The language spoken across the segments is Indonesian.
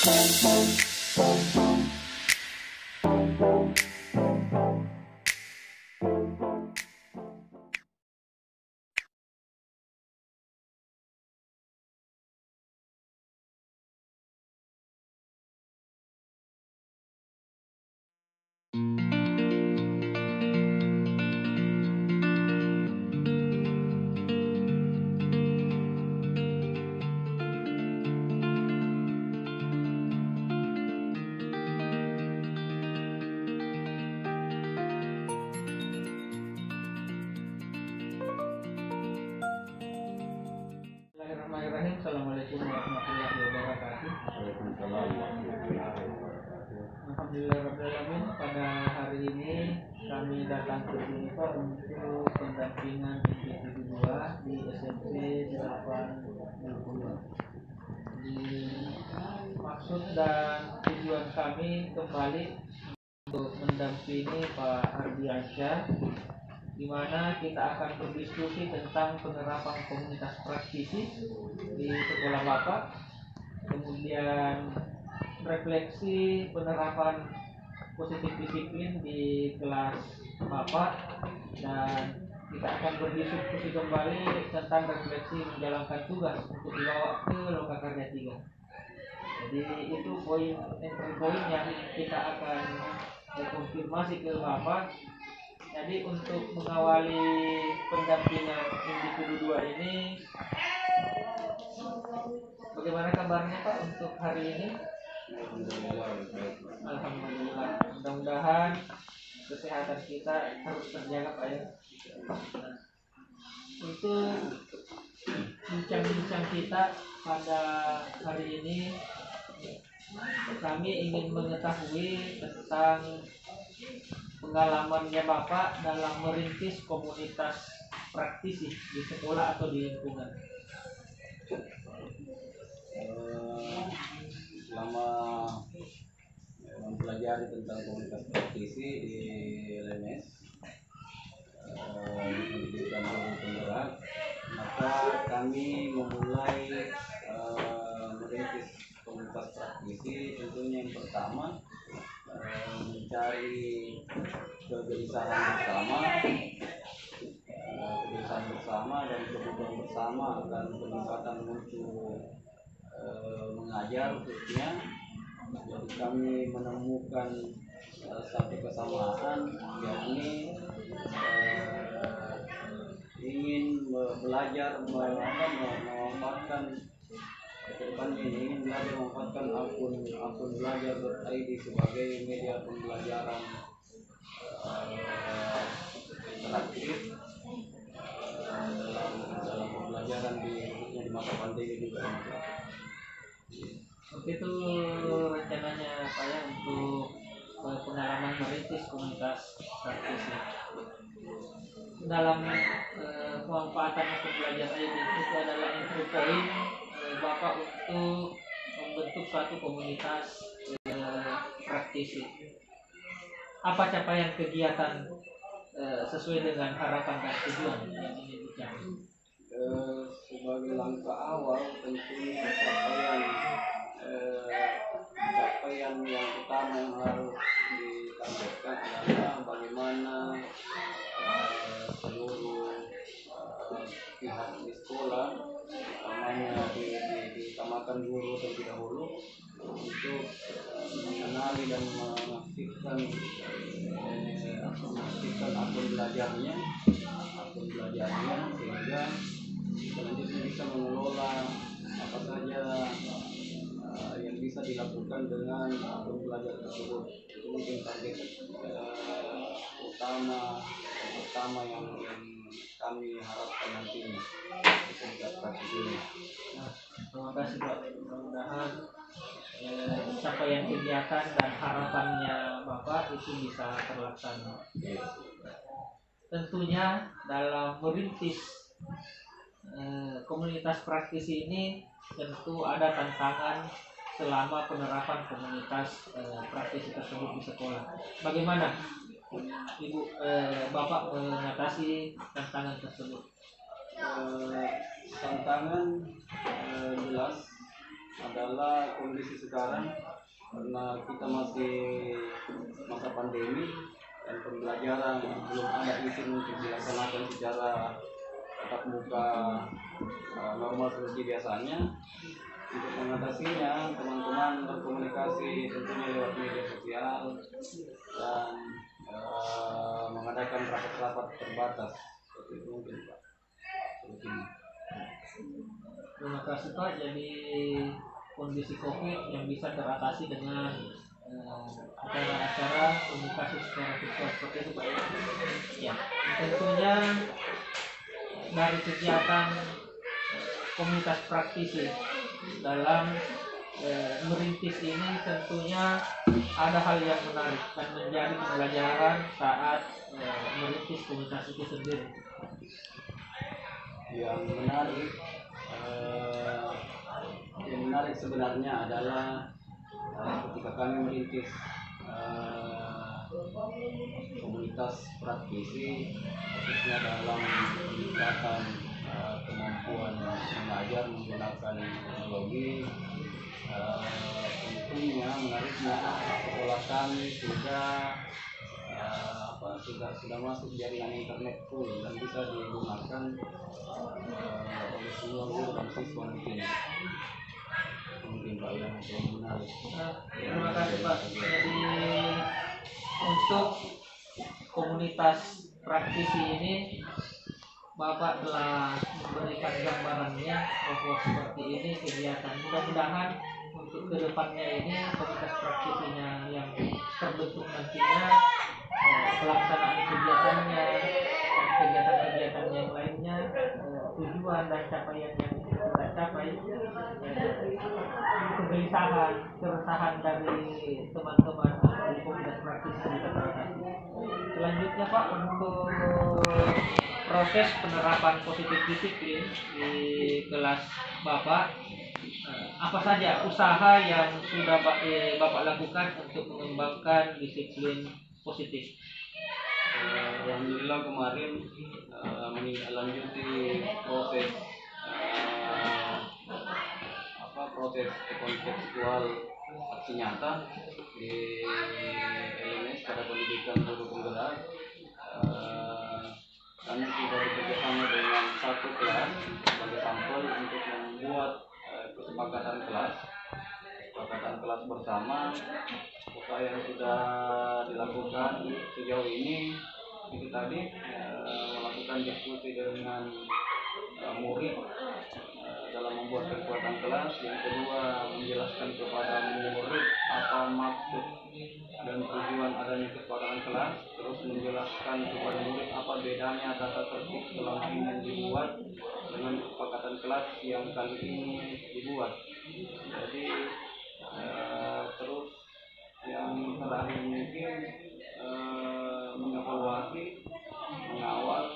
Bismillahirrahmanirrahim. Assalamualaikum warahmatullahi wabarakatuh. Waalaikumsalam warahmatullahi wabarakatuh. Alhamdulillahirrahmanirrahim. Pada hari ini kami datang ke sini Pak untuk pendampingan individu 2 di SMP 8 di maksud dan tujuan kami kembali untuk mendampingi Pak Ardiansyah, di mana kita akan berdiskusi tentang penerapan komunitas praktisi di sekolah Bapak, kemudian refleksi penerapan positif disiplin di kelas Bapak, dan kita akan berdiskusi kembali tentang refleksi menjalankan tugas untuk dibawa ke Lokakarya 3. Jadi itu entry point yang kita akan konfirmasi ke Bapak. Jadi untuk mengawali pendampingan individu 2 ini, bagaimana kabarnya Pak untuk hari ini? Alhamdulillah. Mudah-mudahan kesehatan kita harus terjaga Pak ya. Nah, untuk bincang-bincang kita pada hari ini, kami ingin mengetahui tentang pengalamannya Bapak dalam merintis komunitas praktisi di sekolah atau di lingkungan. Selama mempelajari tentang komunitas praktisi di LMS pendidikan guru penggerak, maka kami memulai merintis komunitas praktisi. Tentunya yang pertama mencari kegelisahan bersama dan kebutuhan bersama akan peningkatan mutu mengajar khususnya. Jadi kami menemukan satu kesamaan, yakni ingin belajar memanfaatkan akun belajar.id sebagai media pembelajaran interaktif dalam pembelajaran khususnya di masa pandemi juga. Seperti itu rencananya Pak ya untuk pengalaman merintis komunitas praktisi. Dalam pemanfaatan akun belajar ini itu adalah entry point Bapak untuk membentuk suatu komunitas praktisi. Apa capaian kegiatan sesuai dengan harapan dan tujuan yang ingin dicapai? Sebagai langkah awal, tentunya capaian yang utama yang harus ditargetkan adalah bagaimana seluruh pihak di sekolah, utamanya di kecamatan guru terlebih dahulu, untuk mengenali dan mengaktifkan akun belajarnya, sehingga selanjutnya bisa mengelola apa saja yang bisa dilakukan dengan akun belajar tersebut. Itu mungkin target utama yang kami harapkan nantinya di komunitas praktisi ini. Nah, terima kasih Pak. Mudah-mudahan capaian kegiatan dan harapannya Bapak itu bisa terlaksana. Tentunya dalam merintis komunitas praktisi ini tentu ada tantangan selama penerapan komunitas praktisi tersebut di sekolah. Bagaimana Bapak mengatasi tantangan tersebut? Tantangan jelas adalah kondisi sekarang, karena kita masih masa pandemi dan pembelajaran belum ada izin untuk dilaksanakan secara tatap muka normal seperti biasanya. Untuk mengatasinya, teman-teman berkomunikasi tentunya lewat media sosial dan mengadakan rapat-rapat terbatas. Seperti itu mungkin Pak. Seperti ini. Terima kasih Pak. Jadi kondisi COVID yang bisa teratasi dengan acara-acara komunikasi secara virtual seperti itu Pak. Ya, tentunya dari kegiatan komunitas praktisi dalam merintis ini tentunya ada hal yang menarik dan menjadi pembelajaran saat merintis komunitas itu sendiri. Yang menarik sebenarnya adalah ketika kami merintis komunitas praktisi, khususnya dalam peningkatan kemampuan mengajar menggunakan teknologi. Tentunya menariknya sekolah kami sudah masuk jaringan internet full dan bisa digunakan oleh semua guru dan siswa mungkin Pak yang menarik. Terima kasih Pak. Jadi untuk komunitas praktisi ini Bapak telah memberikan gambarannya bahwa seperti ini kegiatan. Mudah-mudahan untuk kedepannya ini komunitas praktisinya yang terbentuk nantinya pelaksanaan kegiatannya dan kegiatan-kegiatan yang lainnya, tujuan dan capaian yang kita capai, kegelisahan, keresahan dari teman-teman di komunitas praktisi kita teratasi. Selanjutnya Pak, untuk proses penerapan positif disiplin di kelas Bapak, apa saja usaha yang sudah Bapak lakukan untuk mengembangkan disiplin positif? Alhamdulillah kemarin menindaklanjuti proses kontekstual aksi nyata di LMS pada pendidikan guru penggerak. Kami sudah bekerjasama dengan satu kelas sebagai sampel untuk membuat kesepakatan kelas bersama. Usaha yang sudah dilakukan sejauh ini itu tadi melakukan diskusi dengan murid dalam membuat kekuatan kelas. Yang kedua, menjelaskan kepada murid apa maksud dan tujuan adanya kesepakatan kelas. Terus menjelaskan kepada murid apa bedanya tata tertib selama ini yang dibuat dengan kesepakatan kelas yang kali ini dibuat. Jadi terus yang terakhir mungkin mengevaluasi, mengawal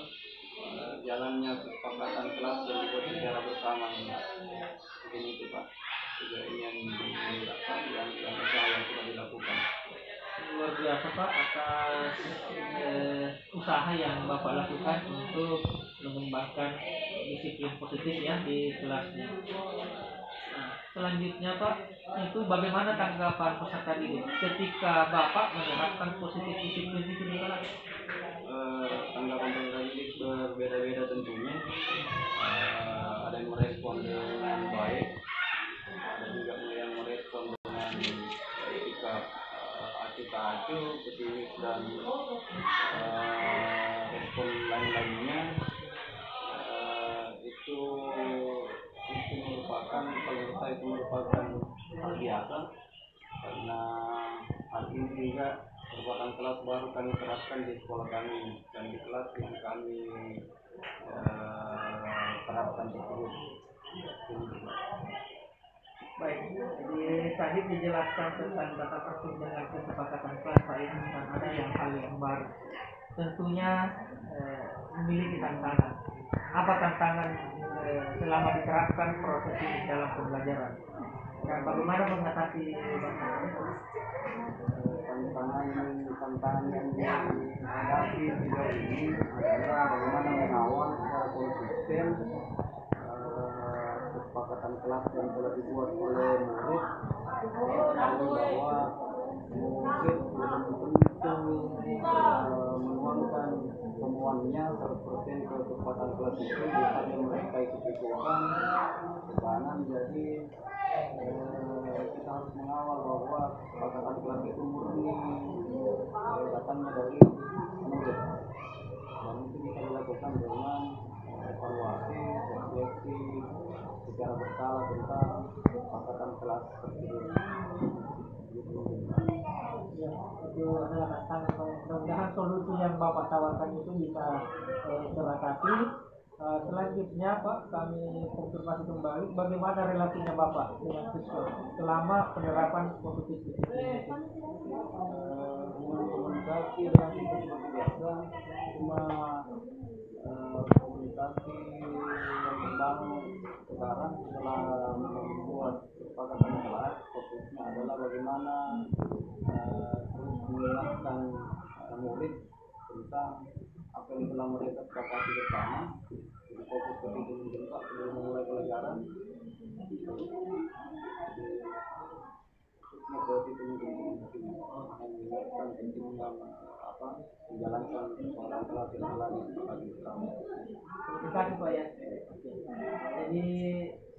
jalannya kesepakatan kelas yang dibuat secara bersama ini. Begini itu Pak. Juga ini yang usaha yang sudah dilakukan. Luar biasa Pak atas usaha yang Bapak lakukan untuk mengembangkan disiplin positif ya di kelasnya. Nah, selanjutnya Pak, itu bagaimana tanggapan peserta didik ketika Bapak menerapkan positif disiplin itu di kelas? Tanggapan peserta didik berbeda-beda tentunya. Ada yang merespon dengan baik, ada juga yang merespon dengan sikap acuh-acuh, pesimis dan respon lain-lainnya. Itu merupakan, kalau menurut saya itu merupakan hal biasa, karena hal ini juga merupakan kelas baru kami terapkan di sekolah kami dan di kelas yang kami terapkan tersebut. Baik, jadi tadi dijelaskan tentang tata tertib dengan kesepakatan kelas Pak, ini kan ada hal yang baru. Tentunya memiliki tantangan. Apa tantangan selama diterapkan proses ini dalam pembelajaran? Dan bagaimana mengatasi tantangan yang dihadapi sejauh ini adalah bagaimana mengawal secara konsisten kesepakatan kelas yang telah dibuat oleh murid, bahwa murid belum tentu menuangkan semuanya 100% ke kesepakatan kelas itu. Biasanya mereka ikut-ikutan ke kanan. Jadi kita harus mengawal bahwa kesepakatan kelas itu murni datangnya dari murid, dan itu bisa dilakukan dengan evaluasi, refleksi secara berkala tentang kesepakatan kelas tersebut. Ya, itu adalah tantangan. Mudah-mudahan solusi yang Bapak tawarkan itu bisa teratapi. Selanjutnya Pak, kami konfirmasi kembali bagaimana relasinya Bapak dengan siswa selama penerapan positif disiplin. Komunikasi dengan kita seperti biasa, cuma komunikasi yang terbangun sekarang setelah membuat kesepakatan kelas, fokusnya adalah bagaimana terus mengingatkan murid tentang apa yang telah mereka sepakati bersama. Jadi fokus ke situ mungkin Pak sebelum memulai pelajaran. Ke situ mungkin mengingatkan pentingnya menjalankan persoalan kelas yang telah disepakati bersama. Terima kasih Pak ya. Jadi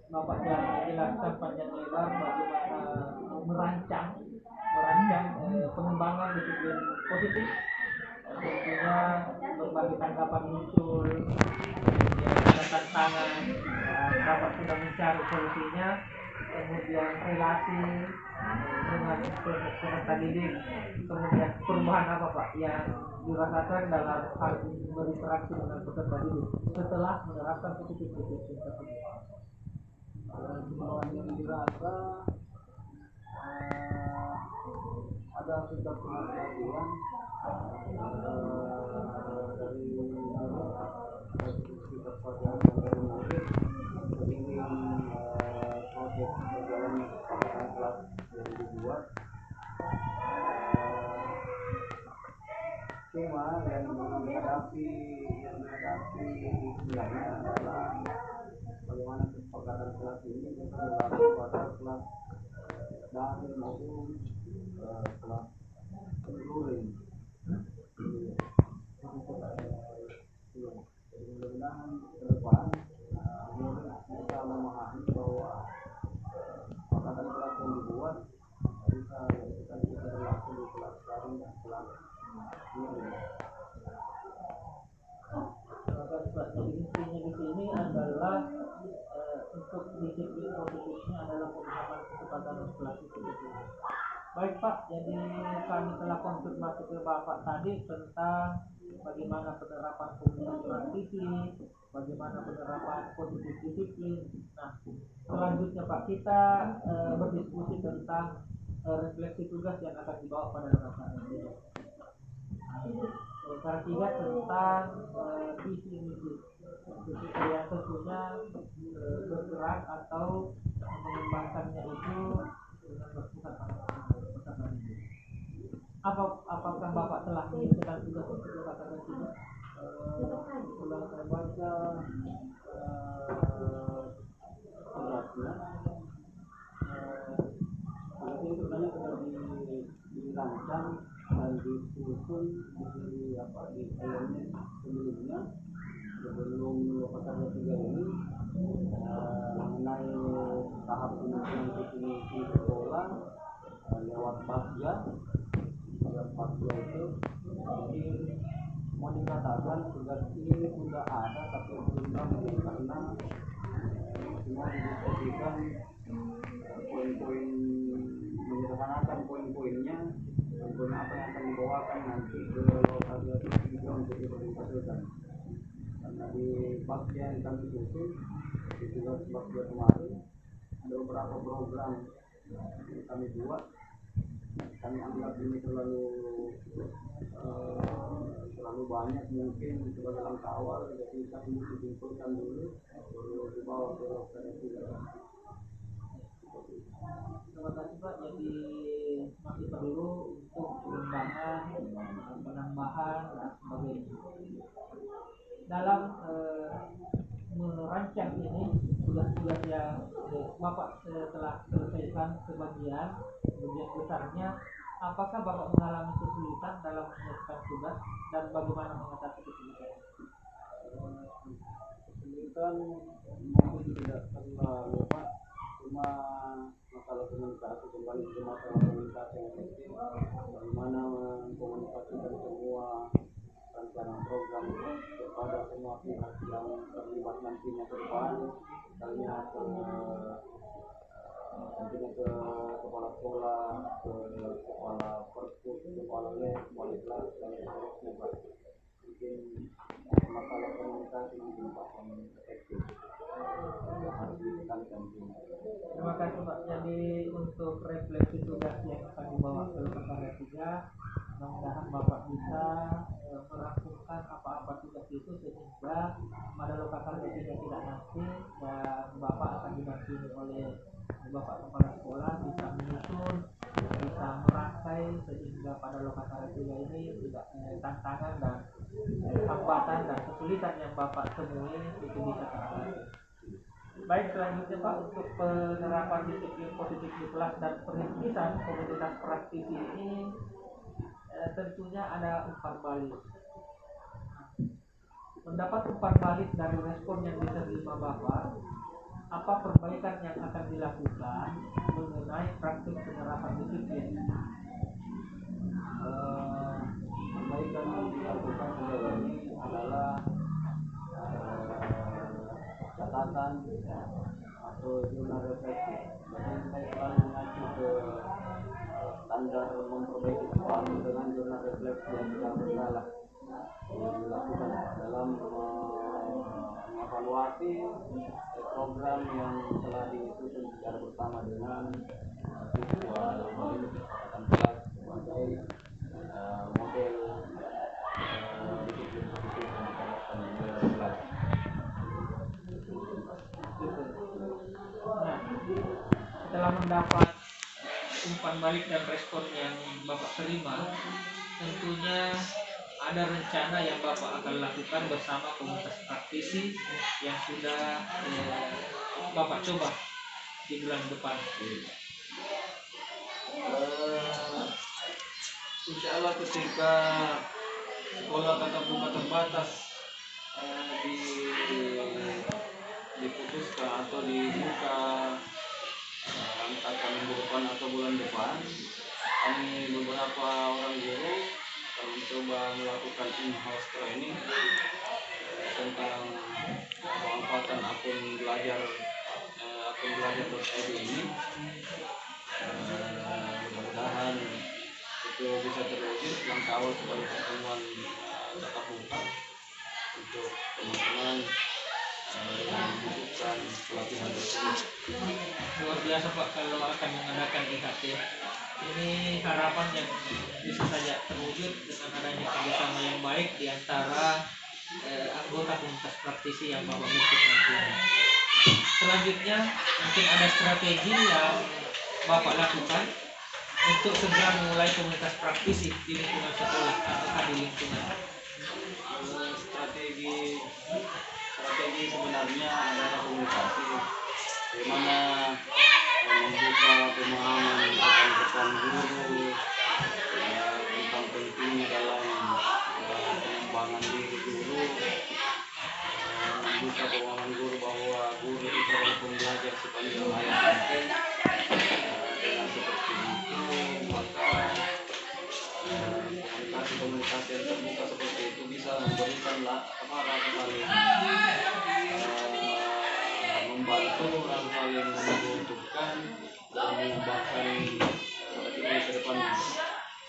Bapak telah menjelaskan panjang lebar bagaimana merancang pengembangan disiplin positif. Tentunya berbagai tanggapan muncul, ada tantangan, Bapak sudah mencari solusinya, kemudian relasi dengan peserta didik, kemudian perubahan apa Pak yang dirasakan dalam hal berinteraksi dengan peserta didik setelah menerapkan positif disiplin tersebut. Perubahan yang dirasa ada sejak pengetahuan dari kita dari murid seiring proses berjalannya kesepakatan kelas yang dibuat. Cuma yang dihadapi sebenarnya adalah bagaimana kesepakatan kelas ini bisa berlaku pada kelas daring maupun kelas luring. Mudah-mudahan ke depan murid bisa memahami bahwa kesepakatan kelas yang dibuat bisa berlaku di kelas daring dan kelas luring. Jadi intinya di sini adalah untuk disiplin positifnya adalah pemahaman kesepakatan kelas itu. Baik Pak, jadi kami telah konfirmasi ke Bapak tadi tentang bagaimana penerapan komunikasi transisi, bagaimana penerapan positif disiplin. Nah, selanjutnya Pak, kita berdiskusi tentang refleksi tugas yang akan dibawa pada pelaksanaan ini. Cara tiga tentang visi misi yang tentunya bergerak atau mengembangkannya itu dengan berpusat pada peserta didik. Apakah Bapak telah menyelesaikan tugas untuk pelaksanaan ini? Setelah saya baca tugasnya, tugasnya itu sebenarnya sudah dirancang dan disusun di elemen sebelumnya, sebelum peserta tiga ini mengenai tahap penyusunan visi sekolah lewat Pasja itu. Jadi mau dikatakan tugas ini sudah ada tapi belum rampung karena semua didiskusikan poin-poin, menyederhanakan poin-poinnya, poin apa yang akan dibawakan nanti ke lokasi juga untuk diimplementasikan. Karena di Pasja yang kami susun di tugas Pasja kemarin ada beberapa program yang kami buat. Kami anggap ini terlalu banyak mungkin sebagai langkah awal, jadi kami dikumpulkan dulu baru dibawa ke lokasi. Terima kasih Pak. Jadi masih perlu untuk pengembangan, penambahan dan sebagainya. Dalam merancang ini tugas-tugas yang Bapak telah selesaikan sebagian besarnya, apakah Bapak mengalami kesulitan dalam menyelesaikan tugas dan bagaimana mengatasi kesulitan? Kesulitan mungkin tidak terlalu Pak, cuma masalah komunikasi, kembali ke masalah komunikasi yang efektif, bagaimana mengkomunikasikan semua rancangan program kepada semua pihak yang terlibat nantinya ke depan, misalnya tentunya ke kepala sekolah, ke kepala perpus, kepala les, wali kelas dan seterusnya Pak. Mungkin masalah komunikasi mungkin Pak yang efektif yang harus ditekankan. Terima kasih Pak. Jadi untuk refleksi tugas yang akan dibawa ke Lokasarja 3, mudah-mudahan Bapak bisa merampungkan apa-apa tugas itu sehingga pada Lokasarja 3 tidak nanti dan Bapak akan didampingi oleh Bapak Kepala Sekolah bisa menyusun, bisa merangkai sehingga pada Lokasarja 3 ini tidak tantangan dan hambatan dan kesulitan yang Bapak temui itu bisa teratasi. Baik, selanjutnya Pak, untuk penerapan disiplin positif di kelas dan perintisan komunitas praktisi ini tentunya ada umpan balik. Mendapat umpan balik dari respon yang diterima Bapak, apa perbaikan yang akan dilakukan mengenai praktik penerapan disiplin? Perbaikan yang dilakukan sejauh ini adalah catatan atau jurnal refleksi. Jadi saya selalu mengacu ke standar memperbaiki sesuatu dengan jurnal refleksi yang tidak bersalah yang dilakukan dalam mengevaluasi program yang telah disusun secara bersama dengan siswa dalam kesepakatan kelas sebagai model disiplin positif yang diterapkan di dalam kelas. Nah, setelah mendapat umpan balik dan respon yang Bapak terima, tentunya ada rencana yang Bapak akan lakukan bersama komunitas praktisi yang sudah Bapak coba di bulan depan. Insya Allah ketika sekolah tatap muka terbatas diputuskan atau dibuka entah minggu depan atau bulan depan, kami beberapa orang guru akan mencoba melakukan in-house training tentang pemanfaatan akun belajar.id ini. Mudah-mudahan itu bisa terwujud langkah awal sebagai pertemuan tatap muka untuk teman-teman yang membutuhkan pelatihan tersebut. Luar biasa Pak kalau akan mengadakan IHT. Ini harapan yang bisa saja terwujud dengan adanya kerjasama yang baik di antara anggota komunitas praktisi yang Bapak bentuk nantinya. Selanjutnya mungkin ada strategi yang Bapak lakukan untuk segera memulai komunitas praktisi di lingkungan sekolah atau di lingkungan. Strategi sebenarnya adalah komunikasi, bagaimana membuka pemahaman rekan-rekan guru tentang pentingnya dalam pengembangan diri guru, membuka pemahaman guru bahwa guru itu adalah pembelajar sepanjang hayat mungkin. Dengan seperti itu maka komunikasi yang terbuka seperti itu bisa memberikan rasa saling membantu, rasa saling membutuhkan dan mengembangkan kita ke depan.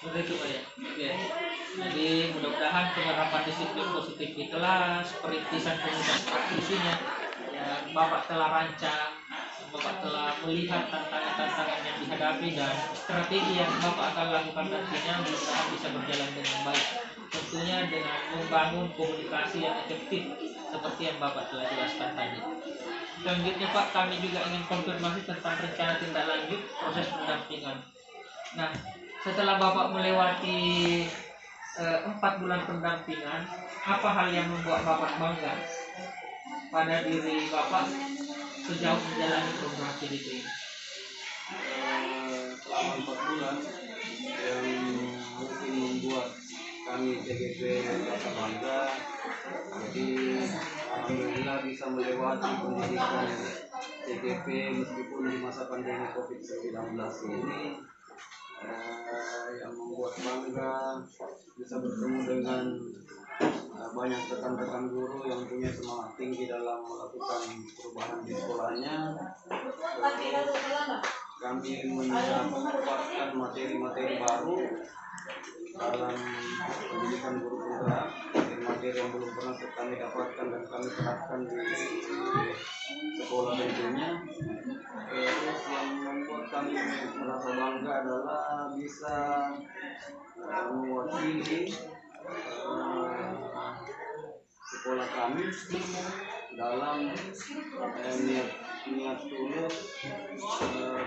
Seperti itu Pak ya. Oke. Jadi mudah-mudahan penerapan disiplin positif di kelas, perintisan komunitas praktisinya yang Bapak telah rancang, Bapak telah melihat tantangan-tantangan yang dihadapi dan strategi yang Bapak akan lakukan nantinya mudah-mudahan bisa berjalan dengan baik. Tentunya dengan membangun komunikasi yang efektif seperti yang Bapak telah jelaskan tadi. Selanjutnya Pak, kami juga ingin konfirmasi tentang rencana tindak lanjut proses pendampingan. Nah, setelah Bapak melewati 4 bulan pendampingan, apa hal yang membuat Bapak bangga pada diri Bapak sejauh menjalani program CDP ini? Selama 4 bulan yang mungkin membuat kami TGP merasa bangga, jadi alhamdulillah bisa melewati pendidikan TGP meskipun di masa pandemi COVID-19 ini, yang membuat bangga bisa bertemu dengan banyak rekan-rekan guru yang punya semangat tinggi dalam melakukan perubahan di sekolahnya. Kami mendapatkan materi-materi baru dalam pendidikan guru penggerak, materi yang belum pernah kami dapatkan dan kami terapkan di sekolah tentunya. Terus yang membuat kami merasa bangga adalah bisa mewakili sekolah kami dalam niat tulus,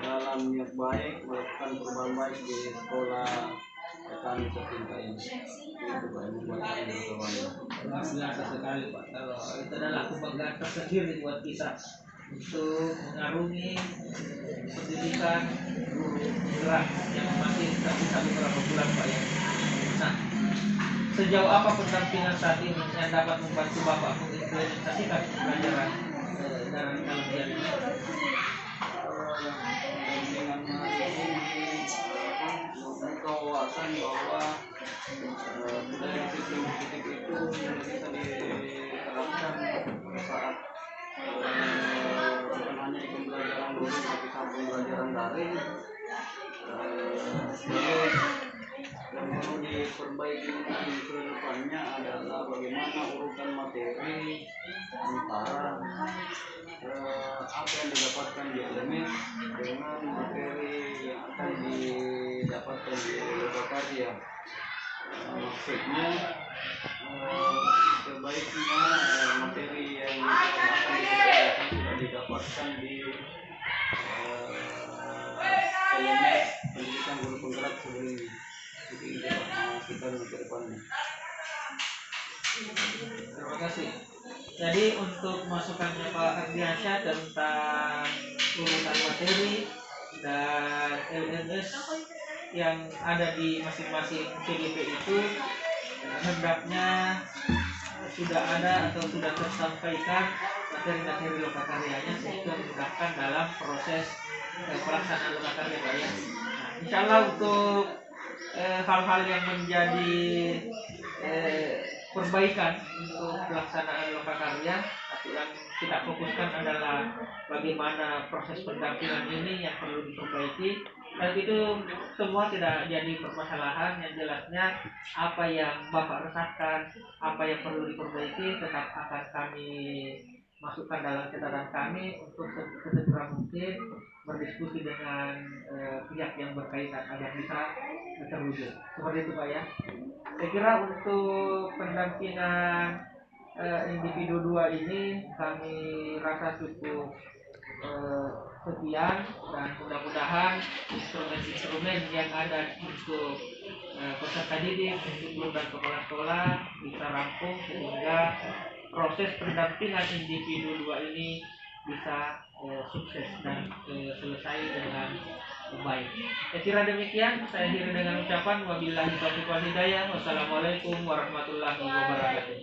dalam niat baik melakukan perubahan baik di sekolah kami tercinta ini. Itu Pak yang membuat kami merasa bangga. Luar biasa sekali Pak. Kalau itu adalah kebanggaan tersendiri buat kita untuk mengarungi pendidikan guru gerak yang masih tersisa beberapa bulan Pak ya. Nah, sejauh apa pendampingan saat ini yang dapat membantu Bapak mengimplementasikan pembelajaran dalam ini? Membuka wawasan bahwa budaya sistem positif itu bisa diterapkan saat bukan hanya di pembelajaran luring tapi saat pembelajaran daring. Terus yang perlu diperbaiki mungkin ke depannya adalah bagaimana urutan materi antara apa yang didapatkan di LMS dengan materi yang akan didapatkan di lokakarya. Maksudnya sebaiknya materi yang akan didapatkan sudah didapatkan di LMS pendidikan guru penggerak sebelumnya. Jadi itu kita ke depannya. Terima kasih. Jadi untuk masukannya Pak Ardiansyah tentang urutan materi dan LMS yang ada di masing-masing CGP itu hendaknya sudah ada atau sudah tersampaikan materi-materi lokakaryanya sehingga memudahkan dalam proses pelaksanaan lokakarya Pak ya. Nah, insya Allah untuk hal-hal yang menjadi perbaikan untuk pelaksanaan lokakarya, tapi yang kita fokuskan adalah bagaimana proses pendampingan ini yang perlu diperbaiki. Dan itu semua tidak jadi permasalahan, yang jelasnya apa yang Bapak resahkan, apa yang perlu diperbaiki tetap akan kami masukkan dalam catatan kami untuk sesegera mungkin berdiskusi dengan pihak yang berkaitan agar bisa terwujud. Seperti itu Pak ya. Saya kira untuk pendampingan individu 2 ini kami rasa cukup sekian, dan mudah-mudahan instrumen-instrumen yang ada untuk peserta didik, untuk guru dan kepala sekolah bisa rampung sehingga proses pendampingan individu 2 ini bisa sukses dan selesai dengan baik. Saya kira demikian. Saya akhiri dengan ucapan wabillahi taufiq wal hidayah. Wassalamualaikum warahmatullahi wabarakatuh.